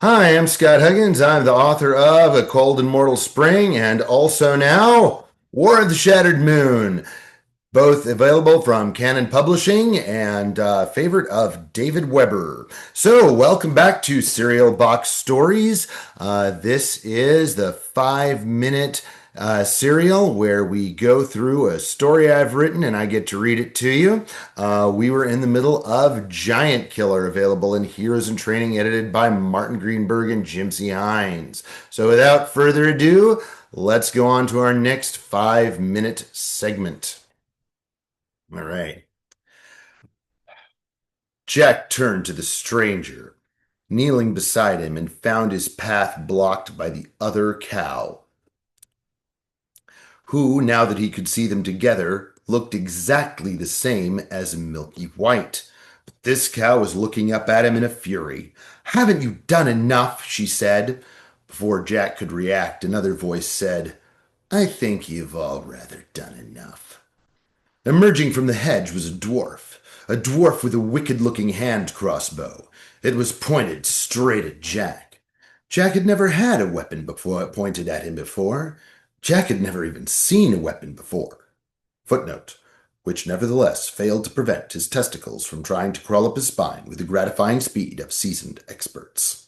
Hi, I'm Scott Huggins. I'm the author of A Cold and Mortal Spring and also now War of the Shattered Moon, both available from Canon Publishing and favorite of David Weber. So, welcome back to Serial Box Stories. This is the 5 minute serial where we go through a story I've written and I get to read it to you. We were in the middle of Giantkiller, available in Heroes in Training, edited by Martin Greenberg and Jim C. Hines. So, without further ado, let's go on to our next 5 minute segment. All right. Jack turned to the stranger, kneeling beside him, and found his path blocked by the other cow, who, now that he could see them together, looked exactly the same as Milky White. But this cow was looking up at him in a fury. "Haven't you done enough?" she said. Before Jack could react, another voice said, "I think you've all rather done enough." Emerging from the hedge was a dwarf with a wicked-looking hand crossbow. It was pointed straight at Jack. Jack had never had a weapon before pointed at him before. Jack had never even seen a weapon before. Footnote, which nevertheless failed to prevent his testicles from trying to crawl up his spine with the gratifying speed of seasoned experts.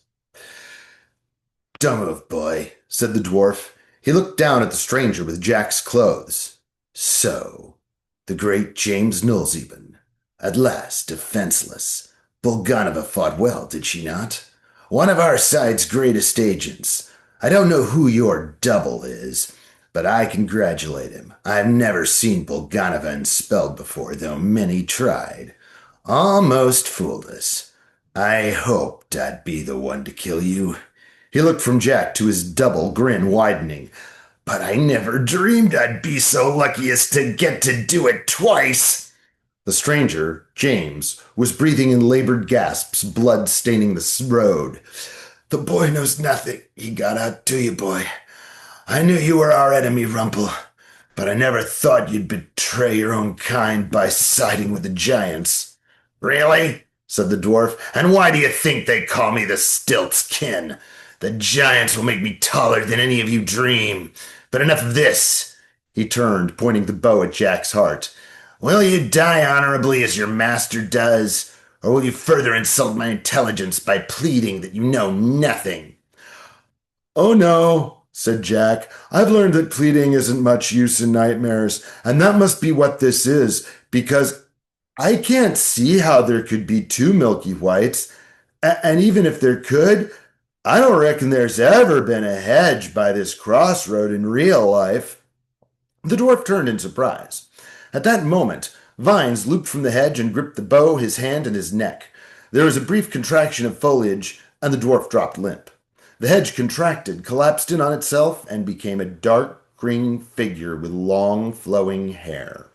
"Don't move, boy," said the dwarf. He looked down at the stranger with Jack's clothes. "So, the great James Nullsieben, at last defenseless. Bulganova fought well, did she not? One of our side's greatest agents. I don't know who your double is, but I congratulate him. I've never seen Bulganova unspelled before, though many tried. Almost fooled us. I hoped I'd be the one to kill you." He looked from Jack to his double, grin widening. "But I never dreamed I'd be so lucky as to get to do it twice." The stranger, James, was breathing in labored gasps, blood staining the road. "The boy knows nothing. He got out to you, boy. I knew you were our enemy, Rumpel, but I never thought you'd betray your own kind by siding with the giants." "Really?" said the dwarf. "And why do you think they call me the Stiltskin? The giants will make me taller than any of you dream. But enough of this." He turned, pointing the bow at Jack's heart. "Will you die honorably as your master does, or will you further insult my intelligence by pleading that you know nothing?" "Oh no," said Jack. "I've learned that pleading isn't much use in nightmares, and that must be what this is, because I can't see how there could be two Milky Whites, and even if there could, I don't reckon there's ever been a hedge by this crossroad in real life." The dwarf turned in surprise. At that moment, vines looped from the hedge and gripped the bow, his hand, and his neck. There was a brief contraction of foliage, and the dwarf dropped limp. The hedge contracted, collapsed in on itself, and became a dark green figure with long, flowing hair.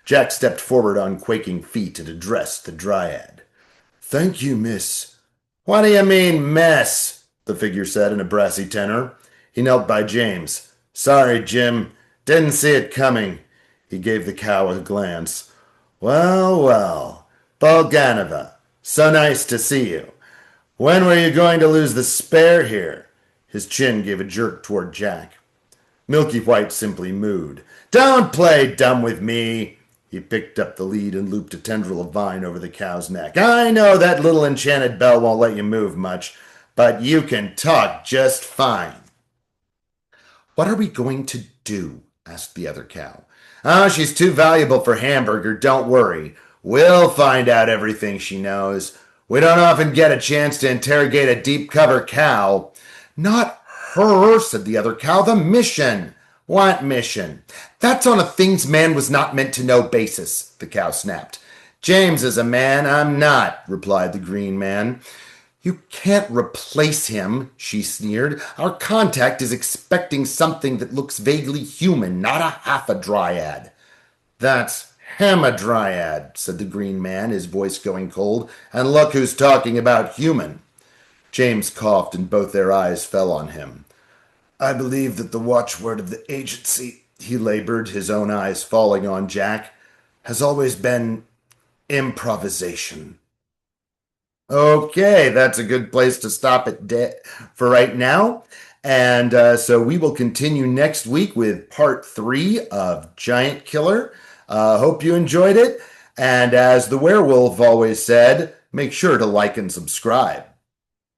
Jack stepped forward on quaking feet and addressed the dryad. "Thank you, miss." "What do you mean, miss?" the figure said in a brassy tenor. He knelt by James. "Sorry, Jim. Didn't see it coming." He gave the cow a glance. "Well, well. Bulganova. So nice to see you. When were you going to lose the spare here?" His chin gave a jerk toward Jack. Milky White simply mooed. "Don't play dumb with me." He picked up the lead and looped a tendril of vine over the cow's neck. "I know that little enchanted bell won't let you move much, but you can talk just fine." "What are we going to do?" asked the other cow. "Oh, she's too valuable for Hamburger, don't worry. We'll find out everything she knows. We don't often get a chance to interrogate a deep cover cow." "Not her," said the other cow. "The mission." "What mission?" "That's on a things man was not meant to know basis," the cow snapped. "James is a man, I'm not," replied the green man. "You can't replace him," she sneered. "Our contact is expecting something that looks vaguely human, not a half a dryad." "That's hamadryad," said the green man, his voice going cold. "And look who's talking about human." James coughed and both their eyes fell on him. "I believe that the watchword of the agency," he labored, his own eyes falling on Jack, "has always been improvisation." Okay, that's a good place to stop it for right now. And so we will continue next week with part three of Giantkiller. Hope you enjoyed it. And as the werewolf always said, make sure to like and subscribe.